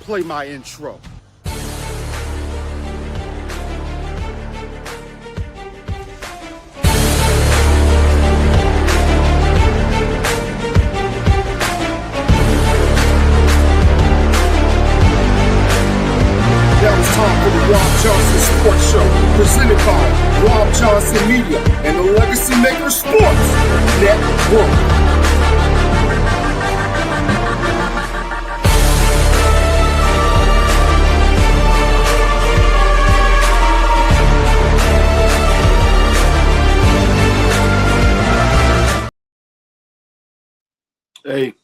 play my intro. Now it's time for the Robb Johnson Sports Show, presented by Robb Johnson Media and the Legacy Maker Sports Network. Hey,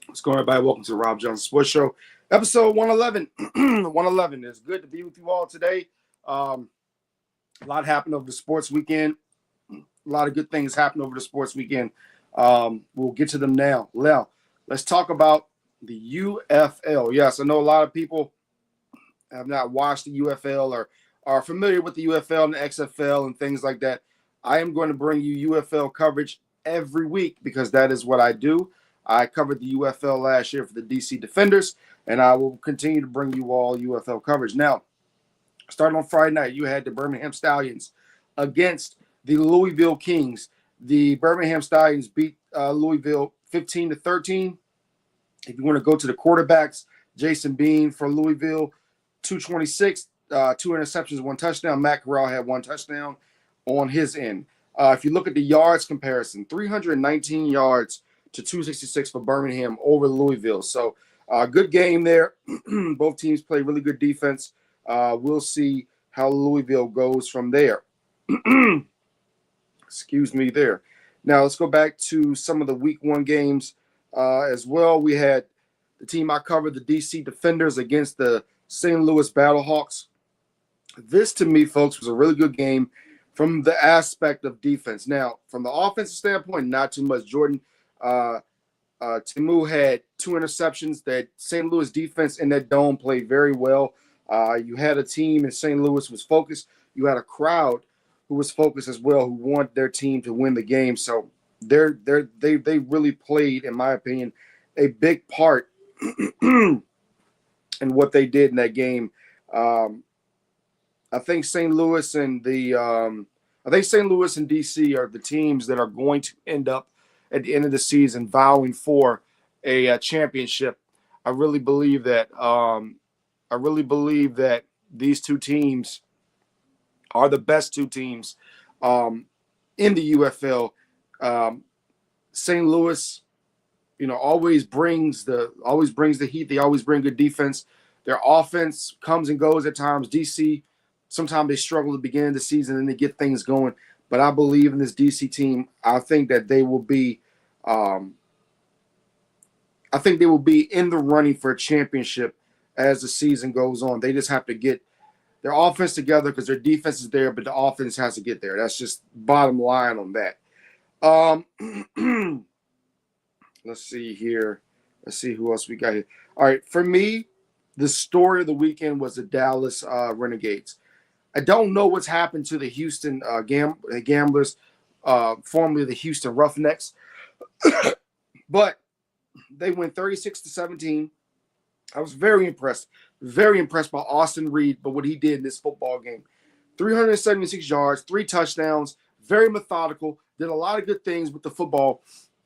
what's going on, everybody? Welcome to the Robb Johnson Sports Show, episode 111. 111. It's good to be with you all today. A lot happened over the sports weekend. A lot of good things happened over the sports weekend. We'll get to them now. Let's talk about the UFL. Yes, I know a lot of people have not watched the UFL or are familiar with the UFL and the XFL and things like that. I am going to bring you UFL coverage every week because that is what I do. I covered the UFL last year for the DC Defenders, and I will continue to bring you all UFL coverage. Now, starting on Friday night, you had the Birmingham Stallions against the Louisville Kings. The Birmingham Stallions beat Louisville 15-13. If you want to go to the quarterbacks, Jason Bean for Louisville, 226, 2 interceptions, 1 touchdown. Matt Corral had 1 touchdown on his end. If you look at the yards comparison, 319 yards to 266 for Birmingham over Louisville. So good game there. Both teams play really good defense. We'll see how Louisville goes from there. Excuse me there. Now let's go back to some of the week 1 games as well. We had the team I covered, the DC Defenders against the St. Louis Battlehawks. This, to me, folks, was a really good game from the aspect of defense. Now, from the offensive standpoint, not too much. Jordan Timu had 2 interceptions. That St. Louis defense in that dome played very well. You had a team in St. Louis who was focused. You had a crowd who was focused as well, who wanted their team to win the game. So they really played, in my opinion, a big part in what they did in that game. I think St. Louis and DC are the teams that are going to end up at the end of the season vowing for a championship. I really believe that. These 2 teams are the best 2 teams in the UFL. St. Louis, always brings the heat. They always bring good defense. Their offense comes and goes at times. DC, sometimes they struggle at the beginning of the season and they get things going. But I believe in this DC team. I think that they will be in the running for a championship as the season goes on. They just have to get their offense together because their defense is there, but the offense has to get there. That's just bottom line on that. Let's see here. Let's see who else we got here. All right, for me, the story of the weekend was the Dallas Renegades. I don't know what's happened to the Houston Gamblers, formerly the Houston Roughnecks, but they went 36-17. I was very impressed by Austin Reed, but what he did in this football game. 376 yards, 3 touchdowns, very methodical, did a lot of good things with the football.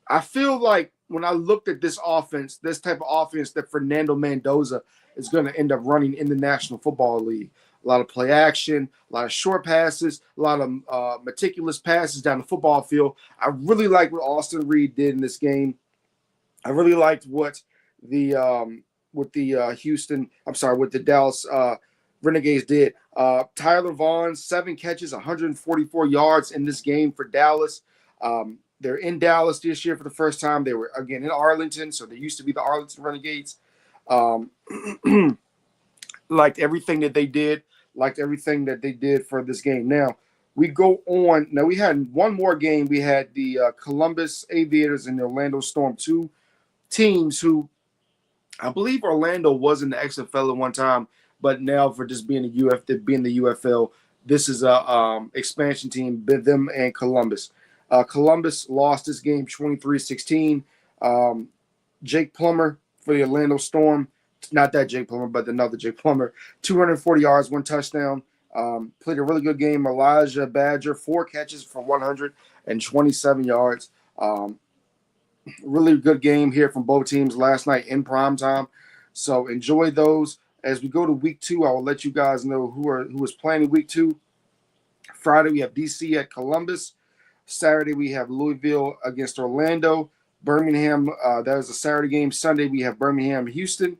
I feel like when I looked at this offense, this type of offense that Fernando Mendoza is going to end up running in the National Football League. A lot of play action, a lot of short passes, a lot of meticulous passes down the football field. I really liked what Austin Reed did in this game. I really liked what the Dallas Renegades did. Tyler Vaughn, 7 catches, 144 yards in this game for Dallas. They're in Dallas this year for the first time. They were, again, in Arlington, so they used to be the Arlington Renegades. Liked everything that they did. For this game. Now, we go on. Now, we had one more game. We had the Columbus Aviators and the Orlando Storm, 2 teams who I believe Orlando was in the XFL at one time, but now for just being the UFL, this is a expansion team, them and Columbus. Columbus lost this game 23-16. Jake Plummer for the Orlando Storm Not that Jake Plummer, but another Jake Plummer. 240 yards, 1 touchdown. Played a really good game. Elijah Badger, 4 catches for 127 yards. Really good game here from both teams last night in prime time. So enjoy those. As we go to week 2, I will let you guys know who is playing in week 2. Friday, we have DC at Columbus. Saturday, we have Louisville against Orlando. Birmingham, that is a Saturday game. Sunday, we have Birmingham, Houston.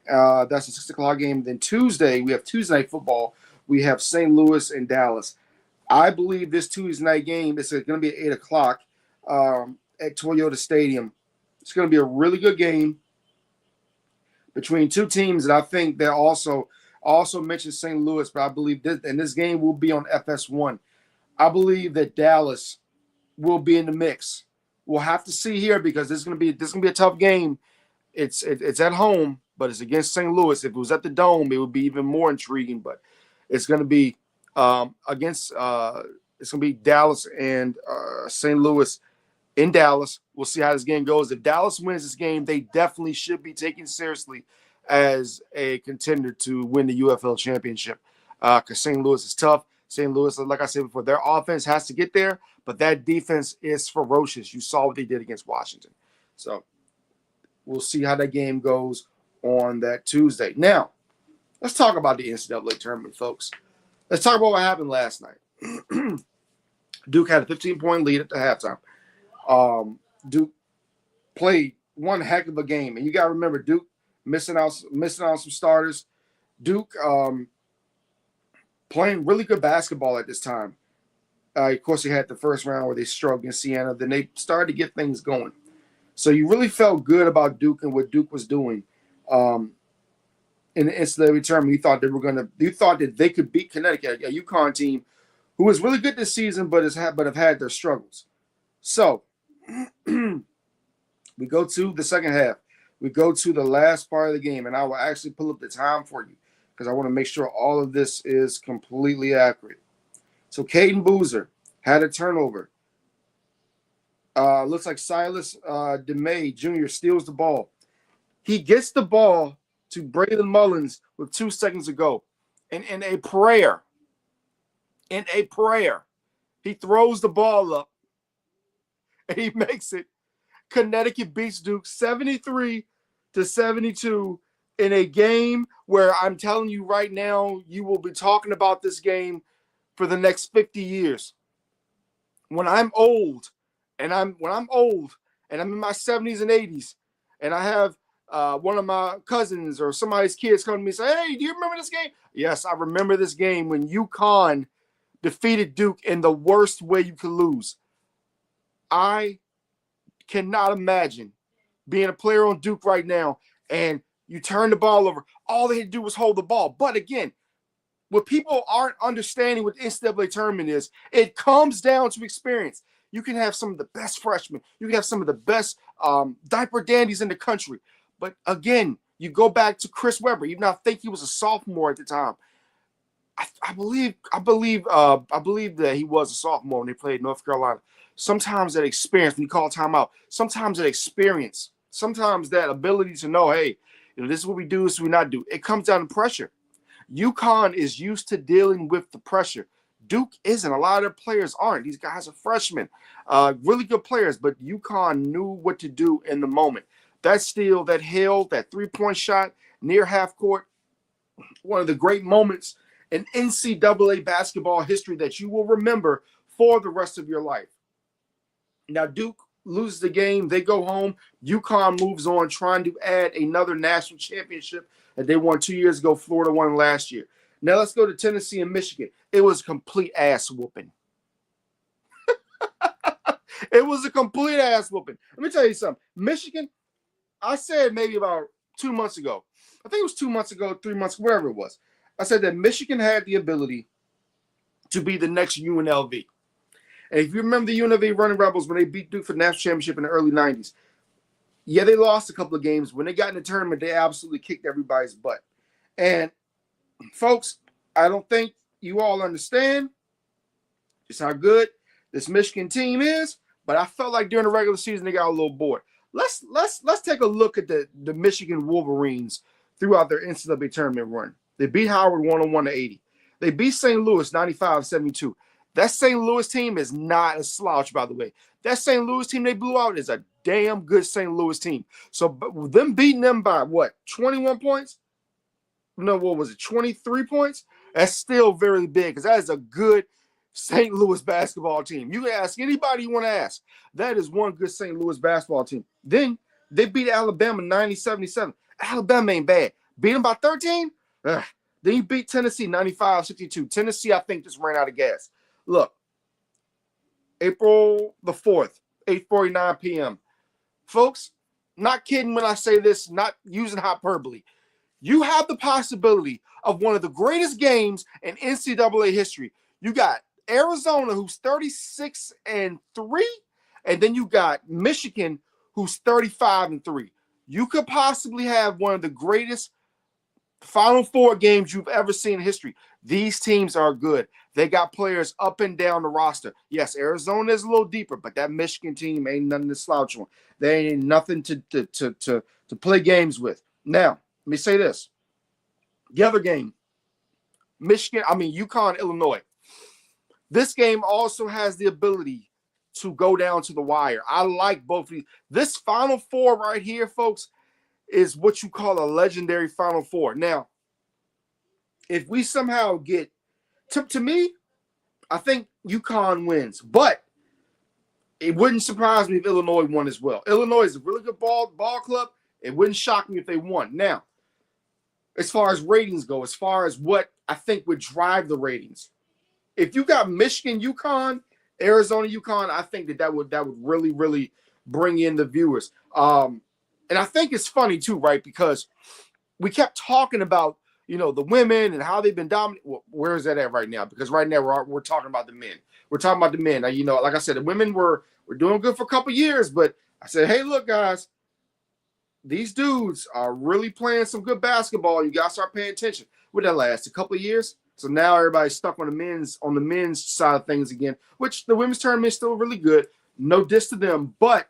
That's a 6 o'clock game. Then Tuesday, we have Tuesday night football. We have St. Louis and Dallas. I believe this Tuesday night game is going to be at 8 o'clock at Toyota Stadium. It's going to be a really good game between two teams that I think they're also mentioned St. Louis, but I believe this game will be on FS1. I believe that Dallas will be in the mix. We'll have to see here because this is going to be a tough game. It's at home, but it's against St. Louis. If it was at the Dome, it would be even more intriguing. But it's going to be it's going to be Dallas and St. Louis in Dallas. We'll see how this game goes. If Dallas wins this game, they definitely should be taken seriously as a contender to win the UFL championship because St. Louis is tough. St. Louis, like I said before, their offense has to get there, but that defense is ferocious. You saw what they did against Washington. So we'll see how that game goes on that Tuesday. Now, let's talk about the NCAA tournament, folks. Let's talk about what happened last night. Duke had a 15-point lead at the halftime. Duke played one heck of a game, and you got to remember Duke missing out some starters. Duke playing really good basketball at this time. Of course, they had the first round where they struggled against Siena. Then they started to get things going. So you really felt good about Duke and what Duke was doing in the NCAA tournament. You thought that they could beat Connecticut, a UConn team who was really good this season, but have had their struggles. So we go to the second half. We go to the last part of the game, and I will actually pull up the time for you because I want to make sure all of this is completely accurate. So Caden Boozer had a turnover. Looks like Silas DeMay Jr. steals the ball. He gets the ball to Braylon Mullins with 2 seconds to go. And in a prayer, he throws the ball up and he makes it. Connecticut beats Duke 73-72 in a game where I'm telling you right now, you will be talking about this game for the next 50 years. When I'm old and I'm in my 70s and 80s, and I have one of my cousins or somebody's kids come to me and say, "Hey, do you remember this game?" Yes, I remember this game when UConn defeated Duke in the worst way you could lose. I cannot imagine being a player on Duke right now and you turn the ball over. All they had to do was hold the ball. But again, what people aren't understanding with the NCAA tournament is it comes down to experience. You can have some of the best freshmen. You can have some of the best diaper dandies in the country. But again, you go back to Chris Webber. Even though I think he was a sophomore at the time. I believe that he was a sophomore when they played North Carolina. Sometimes that experience, when you call timeout, sometimes that experience, sometimes that ability to know, hey, this is what we do, this is what we not do. It comes down to pressure. UConn is used to dealing with the pressure. Duke isn't. A lot of their players aren't. These guys are freshmen, really good players, but UConn knew what to do in the moment. That steal, that hill, that 3-point shot near half court, one of the great moments in NCAA basketball history that you will remember for the rest of your life. Now, Duke loses the game. They go home. UConn moves on, trying to add another national championship that they won 2 years ago. Florida won last year. Now, let's go to Tennessee and Michigan. It was a complete ass whooping. It was a complete ass whooping. Let me tell you something. Michigan, I said maybe about 2 months ago. I think it was 2 months ago, 3 months, whatever it was. I said that Michigan had the ability to be the next UNLV. And if you remember the UNLV Running Rebels when they beat Duke for the national championship in the early 90s, yeah, they lost a couple of games. When they got in the tournament, they absolutely kicked everybody's butt. And, folks, I don't think you all understand just how good this Michigan team is, but I felt like during the regular season they got a little bored. Let's take a look at the Michigan Wolverines throughout their NCAA tournament run. They beat Howard 101-80. They beat St. Louis 95-72. That St. Louis team is not a slouch, by the way. That St. Louis team they blew out is a damn good St. Louis team. So them beating them by what, 21 points? No, what was it, 23 points? That's still very big because that is a good St. Louis basketball team. You can ask anybody you want to ask. That is one good St. Louis basketball team. Then they beat Alabama 90-77. Alabama ain't bad. Beat them by 13? Ugh. Then you beat Tennessee 95-62. Tennessee, I think, just ran out of gas. Look, April the 4th, 8:49 p.m. Folks, not kidding when I say this, not using hyperbole. You have the possibility of one of the greatest games in NCAA history. You got Arizona, who's 36-3, and then you got Michigan, who's 35-3. You could possibly have one of the greatest Final Four games you've ever seen in history. These teams are good. They got players up and down the roster. Yes, Arizona is a little deeper, but that Michigan team ain't nothing to slouch on. They ain't nothing to play games with. Now, let me say this. The other game, UConn, Illinois. This game also has the ability to go down to the wire. I like both of these. This Final Four right here, folks, is what you call a legendary Final Four. Now, if we somehow get to me, I think UConn wins, but it wouldn't surprise me if Illinois won as well. Illinois is a really good ball club. It wouldn't shock me if they won. Now, as far as ratings go, as far as what I think would drive the ratings, if you got Michigan, UConn, Arizona, UConn, I think that would really, really bring in the viewers. And I think it's funny too, right? Because we kept talking about, the women and how they've been dominant. Well, where is that at right now? Because right now we're talking about the men. We're talking about the men. Now, like I said, the women were doing good for a couple years, but I said, hey, look, guys, these dudes are really playing some good basketball. You gotta start paying attention. Would that last a couple of years? So now everybody's stuck on the men's side of things again, which the women's tournament is still really good. No diss to them, but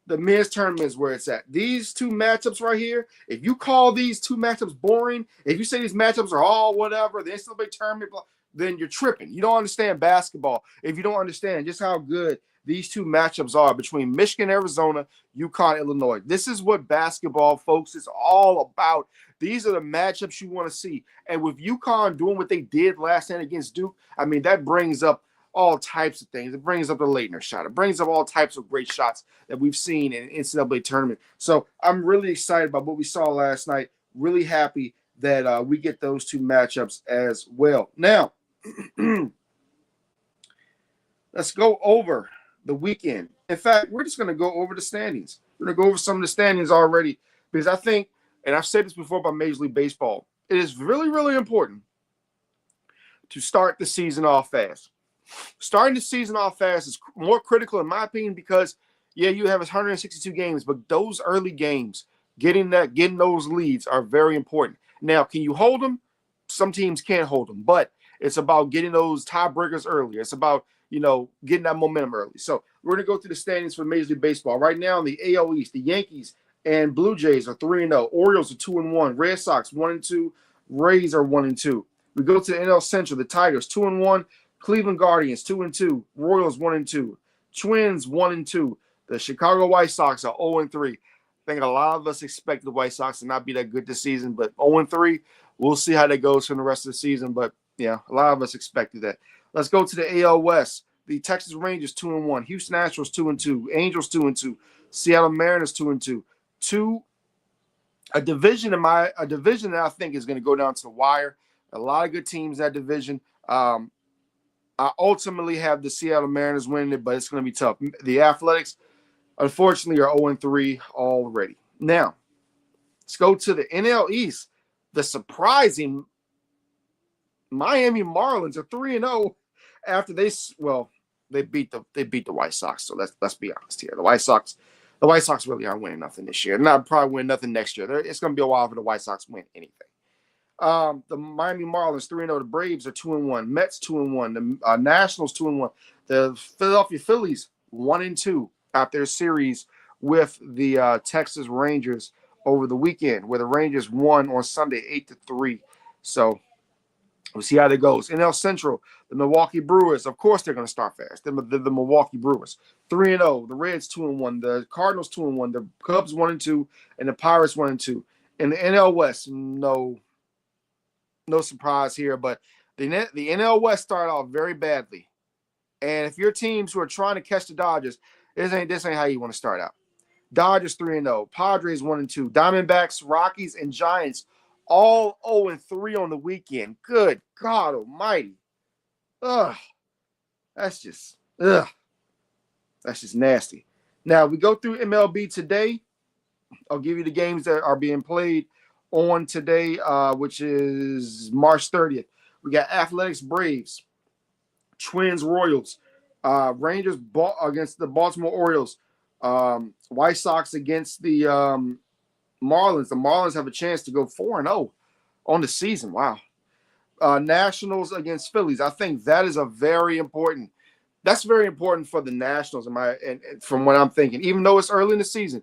the men's tournament is where it's at. These two matchups right here, if you call these two matchups boring, if you say these matchups are all whatever, the NCAA tournament, then you're tripping. You don't understand basketball if you don't understand just how good these two matchups are between Michigan, Arizona, UConn, Illinois. This is what basketball, folks, is all about. These are the matchups you want to see. And with UConn doing what they did last night against Duke, that brings up all types of things. It brings up the Leitner shot. It brings up all types of great shots that we've seen in NCAA tournament. So I'm really excited about what we saw last night. Really happy that we get those two matchups as well. Now, let's go over the weekend. In fact, we're just going to go over the standings. We're going to go over some of the standings already because I think, and I've said this before about Major League Baseball, it is really, really important to start the season off fast. Starting the season off fast is more critical, in my opinion, because, you have 162 games, but those early games, getting those leads are very important. Now, can you hold them? Some teams can't hold them, but it's about getting those tiebreakers early. It's about, getting that momentum early. So we're going to go through the standings for Major League Baseball. Right now in the AL East, the Yankees and Blue Jays are 3-0. Orioles are 2-1. Red Sox 1-2. Rays are 1-2. We go to the NL Central. The Tigers 2-1. Cleveland Guardians 2-2. Royals 1-2. Twins 1-2. The Chicago White Sox are 0-3. I think a lot of us expect the White Sox to not be that good this season, but 0-3. We'll see how that goes for the rest of the season. But a lot of us expected that. Let's go to the AL West. The Texas Rangers 2-1. Houston Astros 2-2. Angels 2-2. Seattle Mariners 2-2. A division that I think is going to go down to the wire. A lot of good teams in that division. I ultimately have the Seattle Mariners winning it, but it's going to be tough. The Athletics, unfortunately, are 0-3 already. Now, let's go to the NL East. The surprising Miami Marlins are 3-0 after they beat the White Sox. So let's be honest here. The White Sox really aren't winning nothing this year. They're not probably winning nothing next year. It's going to be a while for the White Sox to win anything. The Miami Marlins 3-0. The Braves are 2-1. Mets 2-1. The Nationals 2-1. The Philadelphia Phillies 1-2 after their series with the Texas Rangers over the weekend, where the Rangers won on Sunday 8-3. So we'll see how that goes. NL Central, the Milwaukee Brewers, of course they're going to start fast. They're the Milwaukee Brewers, 3-0. The Reds 2-1. The Cardinals 2-1. The Cubs 1-2, and the Pirates 1-2. In the NL West, no surprise here, but the NL West started off very badly. And if your teams who are trying to catch the Dodgers, this ain't how you want to start out. Dodgers 3-0, Padres 1-2, Diamondbacks, Rockies, and Giants all 0-3 on the weekend. Good God Almighty! Ugh, that's just nasty. Now we go through MLB today. I'll give you the games that are being played on today, which is March 30th. We got Athletics Braves, Twins Royals, Rangers against the Baltimore Orioles, White Sox against the Marlins. The Marlins have a chance to go 4-0 on the season. Wow. Nationals against Phillies. I think that is very important. That's very important for the Nationals, and from what I'm thinking. Even though it's early in the season,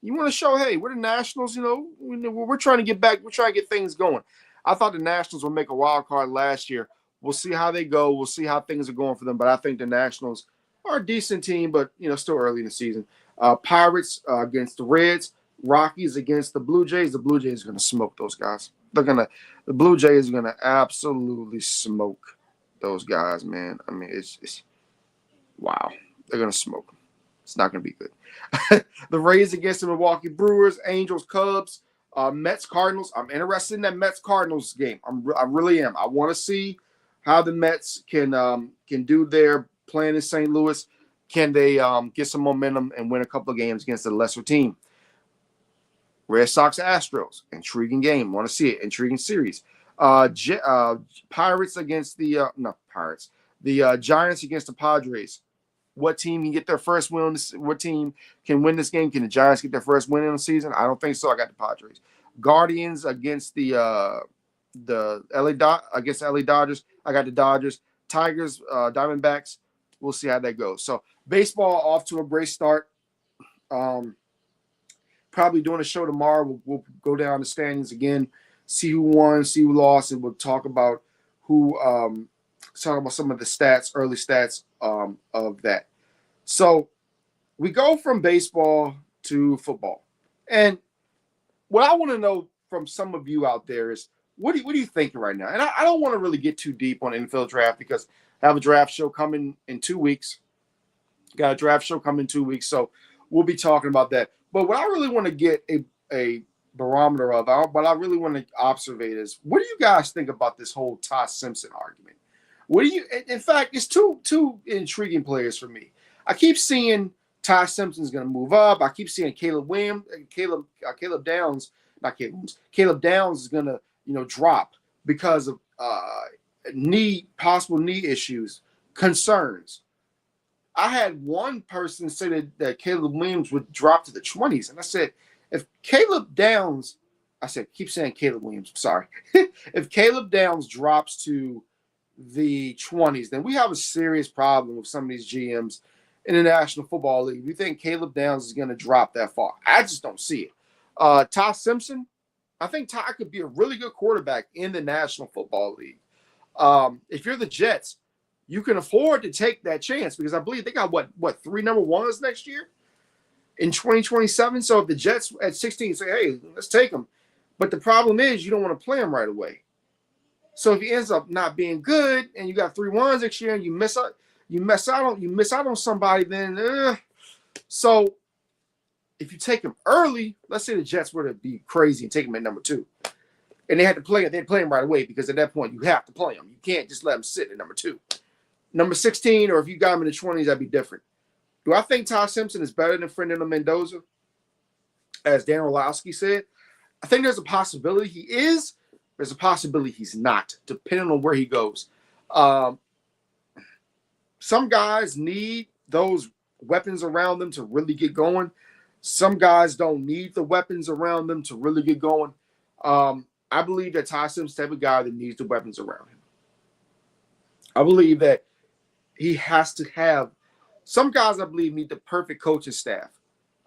you want to show, hey, we're the Nationals. We're trying to get back. We're trying to get things going. I thought the Nationals would make a wild card last year. We'll see how they go. We'll see how things are going for them. But I think the Nationals are a decent team, but still early in the season. Pirates against the Reds. Rockies against the Blue Jays. The Blue Jays are going to smoke those guys. The Blue Jays are going to absolutely smoke those guys, man. I mean, it's wow. They're going to smoke them. It's not going to be good. The Rays against the Milwaukee Brewers. Angels, Cubs, Mets, Cardinals. I'm interested in that Mets Cardinals game. I really am. I want to see how the Mets can do their playing in St. Louis. Can they get some momentum and win a couple of games against a lesser team? Red Sox, Astros, intriguing game. Want to see it? Intriguing series. Pirates against the Giants against the Padres. What team can get their first win? What team can win this game? Can the Giants get their first win in the season? I don't think so. I got the Padres. Guardians against the LA Dodgers. I got the Dodgers. Tigers, Diamondbacks. We'll see how that goes. So baseball off to a great start. Probably doing a show tomorrow. We'll go down the standings again, see who won, see who lost, and we'll talk about some of the stats, early stats of that. So we go from baseball to football, and what I want to know from some of you out there is what are you thinking right now? And I don't want to really get too deep on NFL draft because I have a draft show coming in 2 weeks. Got a draft show coming in 2 weeks, so we'll be talking about that. But what I really want to get a barometer of, what I really want to observe is, what do you guys think about this whole Ty Simpson argument? What do you? In fact, it's two intriguing players for me. I keep seeing Ty Simpson's going to move up. I keep seeing Caleb Downs is going to drop because of possible knee issues, concerns. I had one person say that Caleb Williams would drop to the 20s. And I said, if Caleb Downs, keep saying Caleb Williams, sorry. If Caleb Downs drops to the 20s, then we have a serious problem with some of these GMs in the National Football League. We think Caleb Downs is going to drop that far. I just don't see it. Ty Simpson, I think Ty could be a really good quarterback in the National Football League. If you're the Jets, you can afford to take that chance because I believe they got what 3 number ones next year in 2027. So if the Jets at 16 say, hey, let's take them. But the problem is you don't want to play him right away. So if he ends up not being good and you got 3 ones next year and you miss out on somebody, then so if you take him early, let's say the Jets were to be crazy and take him at number 2. And they had to play him right away because at that point you have to play him. You can't just let him sit at number 2. Number 16, or if you got him in the 20s, that'd be different. Do I think Ty Simpson is better than Fernando Mendoza? As Dan Orlowski said, I think there's a possibility he is. There's a possibility he's not, depending on where he goes. Some guys need those weapons around them to really get going. Some guys don't need the weapons around them to really get going. I believe that Ty Simpson's the type of guy that needs the weapons around him. I believe that he has to have some guys, I believe, need the perfect coaching staff.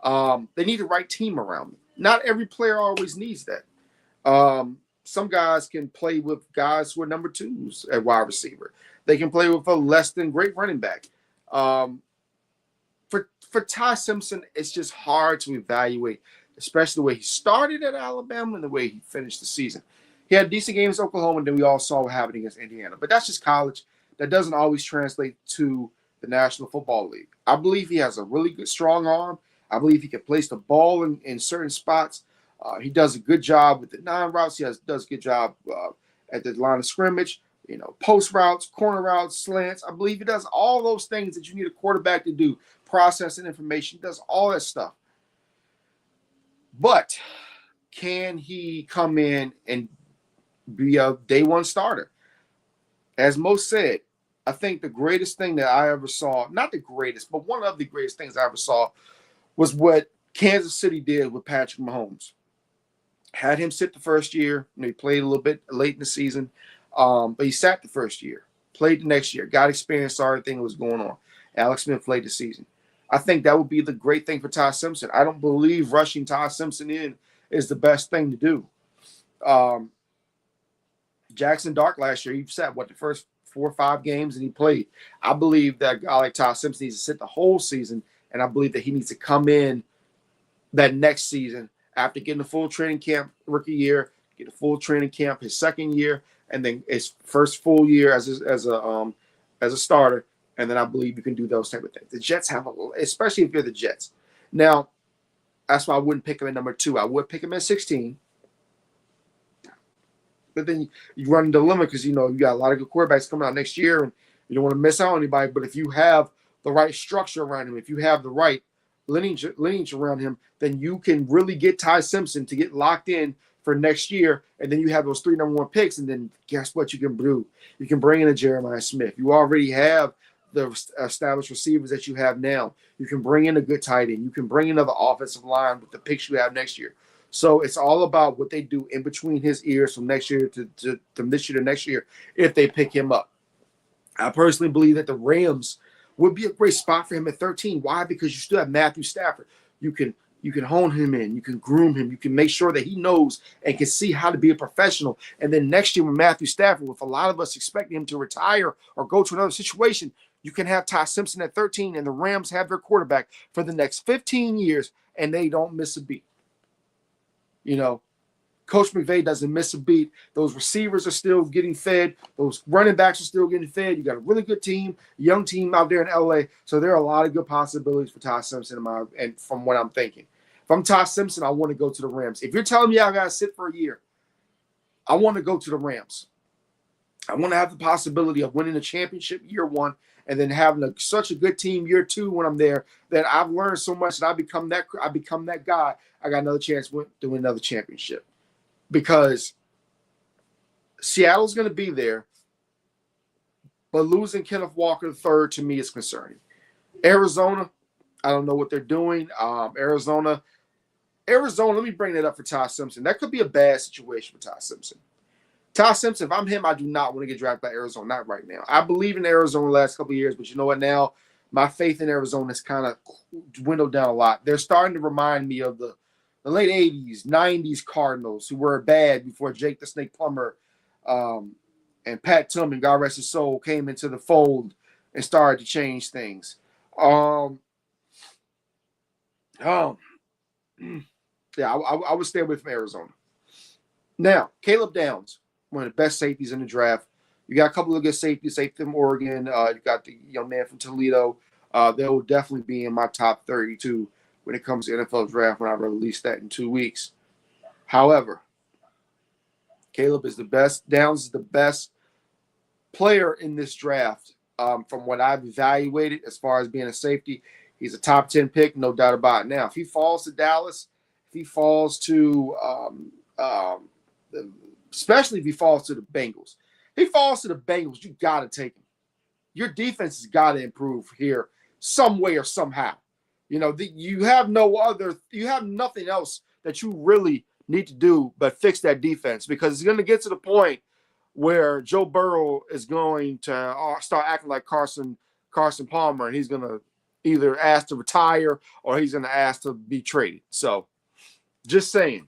They need the right team around them. Not every player always needs that. Some guys can play with guys who are number twos at wide receiver. They can play with a less than great running back. Um, for Ty Simpson, it's just hard to evaluate, especially the way he started at Alabama and the way he finished the season. He had decent games at Oklahoma, and then we all saw what happened against Indiana. But that's just college. That doesn't always translate to the National Football League. I believe he has a really good, strong arm. I believe he can place the ball in certain spots. He does a good job with the non-routes. Does a good job at the line of scrimmage, post routes, corner routes, slants. I believe he does all those things that you need a quarterback to do, processing information, does all that stuff. But can he come in and be a day one starter? As most said, I think the greatest thing that I ever saw, not the greatest, but one of the greatest things I ever saw was what Kansas City did with Patrick Mahomes. Had him sit the first year. He played a little bit late in the season, but he sat the first year, played the next year, got experience, saw everything that was going on. Alex Smith played the season. I think that would be the great thing for Ty Simpson. I don't believe rushing Ty Simpson in is the best thing to do. Jackson Dart last year, he sat, the first 4 or 5 games, and he played. I believe that a guy like Ty Simpson needs to sit the whole season, and I believe that he needs to come in that next season after getting a full training camp rookie year, get a full training camp his second year, and then his first full year as a starter. And then I believe you can do those type of things. The Jets have especially if you're the Jets. Now, that's why I wouldn't pick him at number 2. I would pick him at 16. But then you run into a dilemma because, you got a lot of good quarterbacks coming out next year, and you don't want to miss out on anybody. But if you have the right structure around him, if you have the right lineage around him, then you can really get Ty Simpson to get locked in for next year. And then you have those 3 number 1 picks. And then guess what you can do? You can bring in a Jeremiah Smith. You already have the established receivers that you have now. You can bring in a good tight end. You can bring in another offensive line with the picks you have next year. So it's all about what they do in between his ears from next year from this year to next year if they pick him up. I personally believe that the Rams would be a great spot for him at 13. Why? Because you still have Matthew Stafford. You can hone him in. You can groom him. You can make sure that he knows and can see how to be a professional. And then next year with Matthew Stafford, with a lot of us expecting him to retire or go to another situation, you can have Ty Simpson at 13, and the Rams have their quarterback for the next 15 years, and they don't miss a beat. Coach McVay doesn't miss a beat. Those receivers are still getting fed. Those running backs are still getting fed. You got a really good team, young team out there in LA. So there are a lot of good possibilities for Ty Simpson and from what I'm thinking. If I'm Ty Simpson, I want to go to the Rams. If you're telling me I got to sit for a year, I want to go to the Rams. I want to have the possibility of winning a championship year 1 and then having such a good team year 2 when I'm there that I've learned so much that I become that guy. I got another chance to win another championship. Because Seattle's going to be there, but losing Kenneth Walker III to me is concerning. Arizona, I don't know what they're doing. Arizona, let me bring that up for Ty Simpson. That could be a bad situation for Ty Simpson. Ty Simpson, if I'm him, I do not want to get drafted by Arizona, not right now. I believe in Arizona the last couple of years, but you know what now? My faith in Arizona has kind of dwindled down a lot. They're starting to remind me of the late 80s, 90s Cardinals who were bad before Jake the Snake Plummer and Pat Tillman, God rest his soul, came into the fold and started to change things. Yeah, I would stay away from Arizona. Now, Caleb Downs, one of the best safeties in the draft. You got a couple of good safeties, safety from Oregon. You got the young man from Toledo. They will definitely be in my top 32 when it comes to NFL draft when I release that in 2 weeks. However, Caleb is the best. Downs is the best player in this draft from what I've evaluated as far as being a safety. He's a top 10 pick, no doubt about it. Now, if he falls to Dallas, if he falls to especially if he falls to the Bengals. If he falls to the Bengals, you got to take him. Your defense has got to improve here some way or somehow. You have nothing else that you really need to do but fix that defense, because it's going to get to the point where Joe Burrow is going to start acting like Carson Palmer, and he's going to either asked to retire or he's going to ask to be traded. So just saying.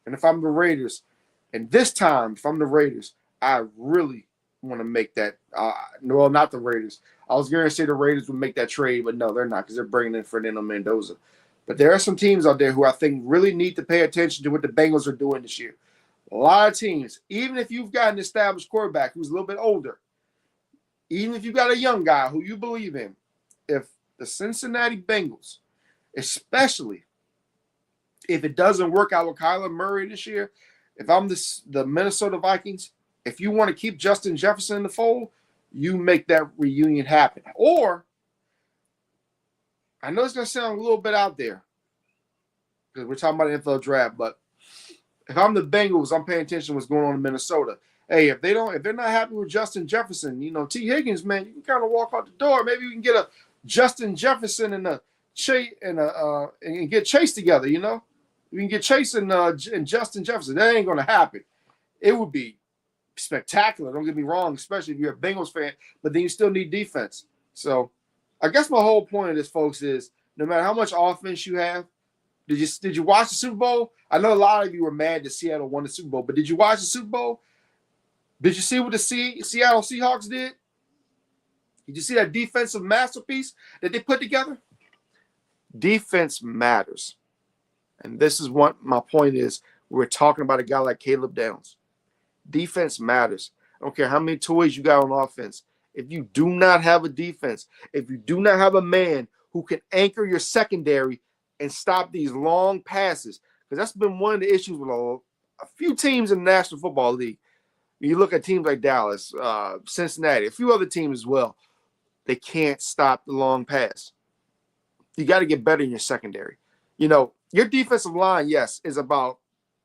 And if I'm the Raiders, and this time, if I'm the Raiders, I really want to make that. No, not the Raiders. I was going to say the Raiders would make that trade, but no, they're not because they're bringing in Fernando Mendoza. But there are some teams out there who I think really need to pay attention to what the Bengals are doing this year. A lot of teams, even if you've got an established quarterback who's a little bit older, even if you've got a young guy who you believe in, if the Cincinnati Bengals, especially if it doesn't work out with Kyler Murray this year, if I'm the Minnesota Vikings, if you want to keep Justin Jefferson in the fold, you make that reunion happen. Or, I know it's going to sound a little bit out there because we're talking about the NFL draft, but if I'm the Bengals, I'm paying attention to what's going on in Minnesota. Hey, if they're not happy with Justin Jefferson, T. Higgins, man, you can kind of walk out the door. Maybe we can get a Justin Jefferson and get Chase together. We can get Chase and Justin Jefferson. That ain't going to happen. It would be spectacular. Don't get me wrong, especially if you're a Bengals fan. But then you still need defense. So, I guess my whole point of this, folks, is no matter how much offense you have. Did you watch the Super Bowl? I know a lot of you were mad that Seattle won the Super Bowl, but did you watch the Super Bowl? Did you see what the Seattle Seahawks did? Did you see that defensive masterpiece that they put together? Defense matters. And this is what my point is. We're talking about a guy like Caleb Downs. Defense matters. I don't care how many toys you got on offense. If you do not have a defense, if you do not have a man who can anchor your secondary and stop these long passes, because that's been one of the issues with a few teams in the National Football League. You look at teams like Dallas, Cincinnati, a few other teams as well. They can't stop the long pass. You got to get better in your secondary. Your defensive line, yes, is about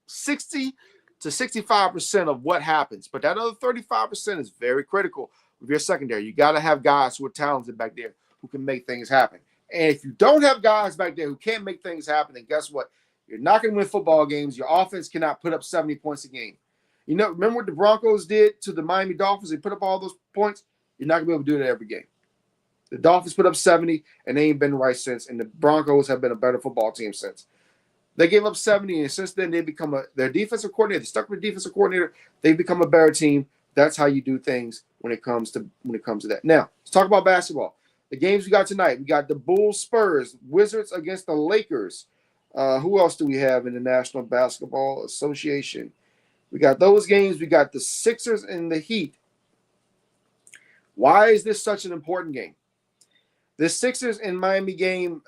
60 to 65% of what happens, but that other 35% is very critical with your secondary. You got to have guys who are talented back there who can make things happen. And if you don't have guys back there who can't make things happen, then guess what? You're not going to win football games. Your offense cannot put up 70 points a game. Remember what the Broncos did to the Miami Dolphins? They put up all those points. You're not going to be able to do that every game. The Dolphins put up 70, and they ain't been right since. And the Broncos have been a better football team since. They gave up 70, and since then they become their defensive coordinator. They stuck with the defensive coordinator. They've become a better team. That's how you do things when it comes to that. Now, let's talk about basketball. The games we got tonight. We got the Bulls, Spurs, Wizards against the Lakers. Who else do we have in the National Basketball Association? We got those games. We got the Sixers and the Heat. Why is this such an important game? The Sixers and Miami game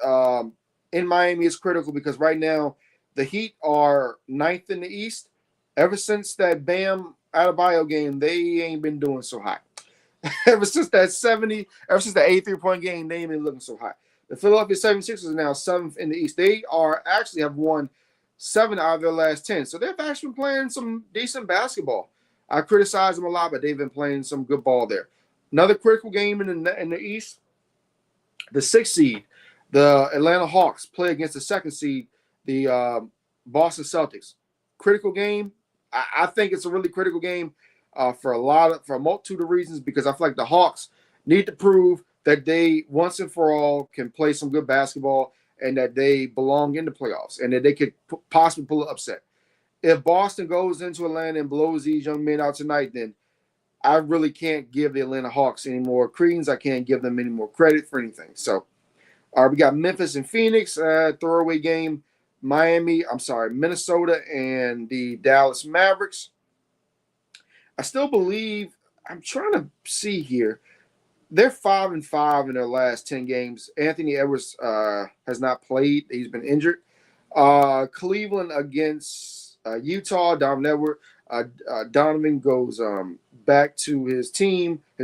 in Miami is critical because right now the Heat are 9th in the East. Ever since that Bam Adebayo game, they ain't been doing so hot. Ever since the 83-point game, they ain't been looking so hot. The Philadelphia 76ers are now 7th in the East. They have won 7 out of their last 10. So they've actually been playing some decent basketball. I criticize them a lot, but they've been playing some good ball there. Another critical game in the East, the 6th seed, the Atlanta Hawks play against the 2nd seed, the Boston Celtics. Critical game. I think it's a really critical game for a multitude of reasons because I feel like the Hawks need to prove that they once and for all can play some good basketball and that they belong in the playoffs and that they could possibly pull an upset. If Boston goes into Atlanta and blows these young men out tonight, then I really can't give the Atlanta Hawks any more credence. I can't give them any more credit for anything. So we got Memphis and Phoenix, throwaway game. Minnesota and the Dallas Mavericks. I still believe, I'm trying to see here, they're 5-5 in their last 10 games. Anthony Edwards has not played. He's been injured. Cleveland against Utah, Donovan goes back to his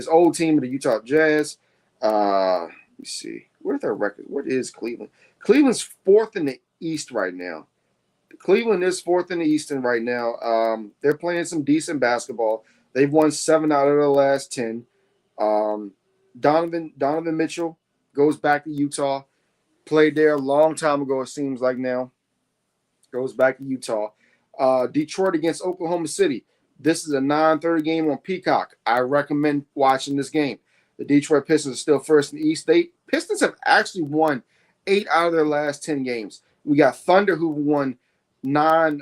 old team, the Utah Jazz. Let me see. What are their records? What is Cleveland? Cleveland's 4th in the East right now. Cleveland is 4th in the Eastern right now. They're playing some decent basketball. They've won 7 out of their last 10. Donovan Mitchell goes back to Utah. Played there a long time ago, it seems like now. Goes back to Utah. Detroit against Oklahoma City. This is a 9:30 game on Peacock. I recommend watching this game. The Detroit Pistons are still first in the East. Pistons have actually won 8 out of their last 10 games. We got Thunder who won 9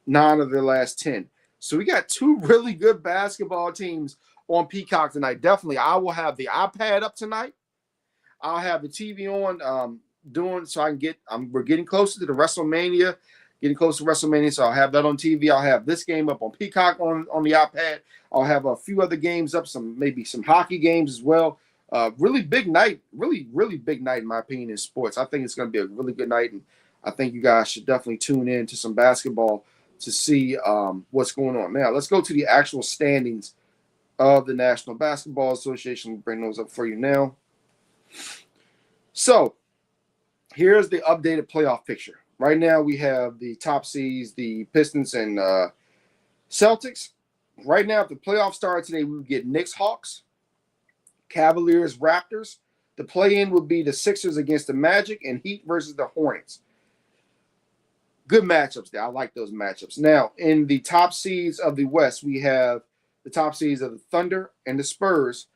9 of their last 10. So we got 2 really good basketball teams on Peacock tonight. Definitely, I will have the iPad up tonight. I'll have the TV on, doing so I can get. We're getting closer to the WrestleMania, so I'll have that on TV. I'll have this game up on Peacock on the iPad. I'll have a few other games up, maybe some hockey games as well. Really big night, really big night in my opinion in sports. I think it's going to be a really good night, and I think you guys should definitely tune in to some basketball to see what's going on. Now let's go to the actual standings of the National Basketball Association. We'll bring those up for you now. So here's the updated playoff picture. Right now we have the top seeds, the Pistons and Celtics. Right now, if the playoffs started today, we would get Knicks, Hawks, Cavaliers, Raptors. The play-in would be the Sixers against the Magic and Heat versus the Hornets. Good matchups there. I like those matchups. Now, in the top seeds of the West, we have the top seeds of the Thunder and the Spurs.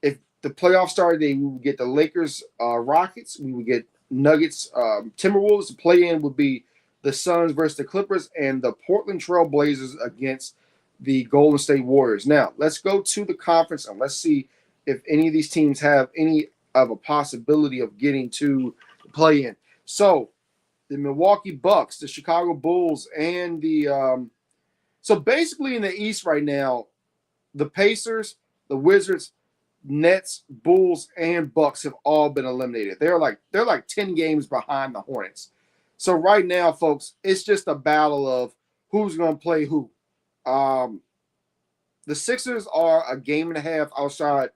If the playoffs started today, we would get the Lakers, Rockets. We would get Nuggets, Timberwolves. The play-in would be the Suns versus the Clippers and the Portland Trail Blazers against the Golden State Warriors. Now, let's go to the conference and let's see if any of these teams have any of a possibility of getting to the play-in. So, the Milwaukee Bucks, the Chicago Bulls, and the so basically in the East right now, the Pacers, the Wizards, Nets, Bulls, and Bucks have all been eliminated. They're like 10 games behind the Hornets. So right now, folks, it's just a battle of who's going to play who. The Sixers are a game and a half outside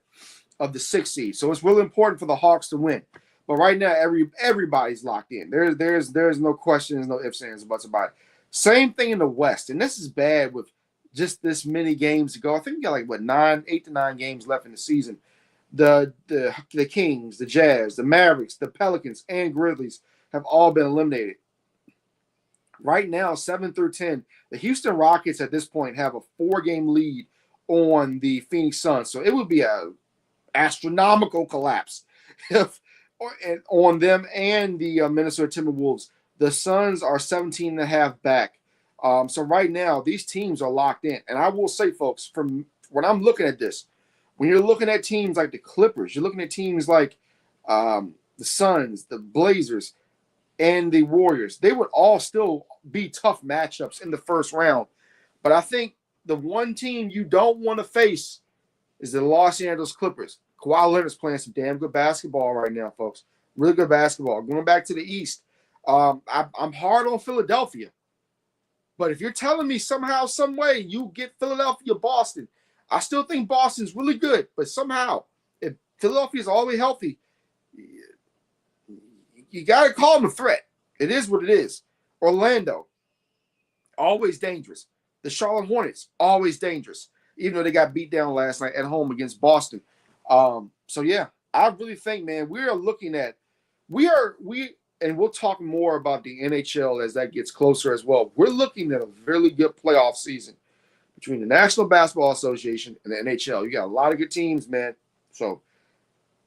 of the 6th seed, so it's really important for the Hawks to win. But right now, everybody's locked in. There's no questions, no ifs, ands, buts about it. Same thing in the West, and this is bad with just this many games to go. I think we got 8 to 9 games left in the season. The Kings, the Jazz, the Mavericks, the Pelicans, and Grizzlies have all been eliminated. Right now, 7 through 10, the Houston Rockets at this point have a 4-game lead on the Phoenix Suns. So it would be an astronomical collapse if on them and the Minnesota Timberwolves. The Suns are 17.5 back. So right now, these teams are locked in. And I will say, folks, from when I'm looking at this, when you're looking at teams like the Clippers, you're looking at teams like the Suns, the Blazers, and the Warriors, they would all still be tough matchups in the first round. But I think the one team you don't want to face is the Los Angeles Clippers. Kawhi Leonard's playing some damn good basketball right now, folks. Really good basketball. Going back to the East, I'm hard on Philadelphia. But if you're telling me somehow, some way, you get Philadelphia, Boston, I still think Boston's really good. But somehow, if Philadelphia's all the way healthy, you got to call them a threat. It is what it is. Orlando, always dangerous. The Charlotte Hornets, always dangerous, even though they got beat down last night at home against Boston. So, yeah, I really think, man, we are looking at – and we'll talk more about the NHL as that gets closer as well. We're looking at a really good playoff season between the National Basketball Association and the NHL. You got a lot of good teams, man. So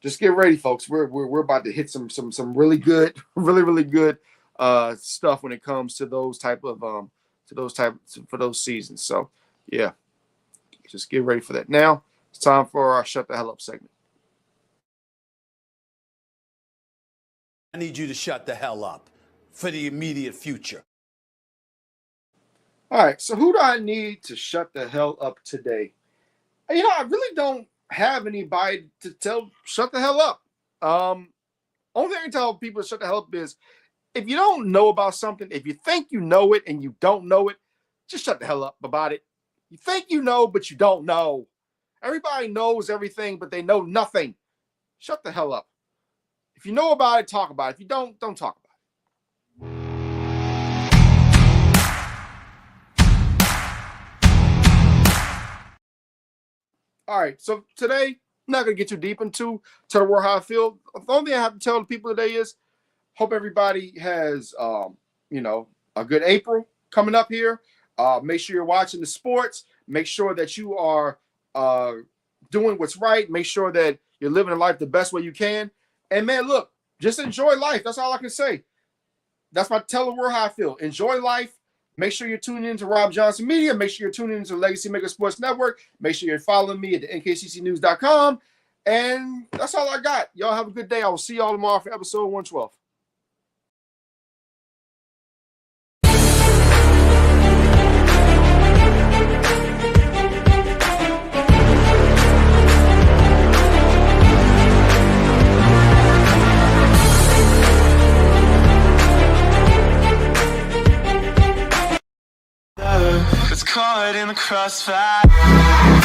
just get ready, folks. We're about to hit some really good, really good stuff when it comes to those type of for those seasons. So yeah, just get ready for that. Now it's time for our Shut the Hell Up segment. I need you to shut the hell up for the immediate future. All right, so who do I need to shut the hell up today? You know, I really don't have anybody to shut the hell up. Only thing I can tell people to shut the hell up is if you don't know about something, if you think you know it and you don't know it, just shut the hell up about it. You think you know, but you don't know. Everybody knows everything, but they know nothing. Shut the hell up. If you know about it, talk about it. If you don't talk about it. All right, so today, I'm not going to get too deep into tell the world how I feel. The only thing I have to tell the people today is hope everybody has, a good April coming up here. Make sure you're watching the sports. Make sure that you are doing what's right. Make sure that you're living life the best way you can. And man, look, just enjoy life. That's all I can say. That's my tell the world how I feel. Enjoy life. Make sure you're tuning into Rob Johnson Media. Make sure you're tuning into Legacy Maker Sports Network. Make sure you're following me at the nkccnews.com. And that's all I got. Y'all have a good day. I will see y'all tomorrow for episode 112. It's caught in the crossfire.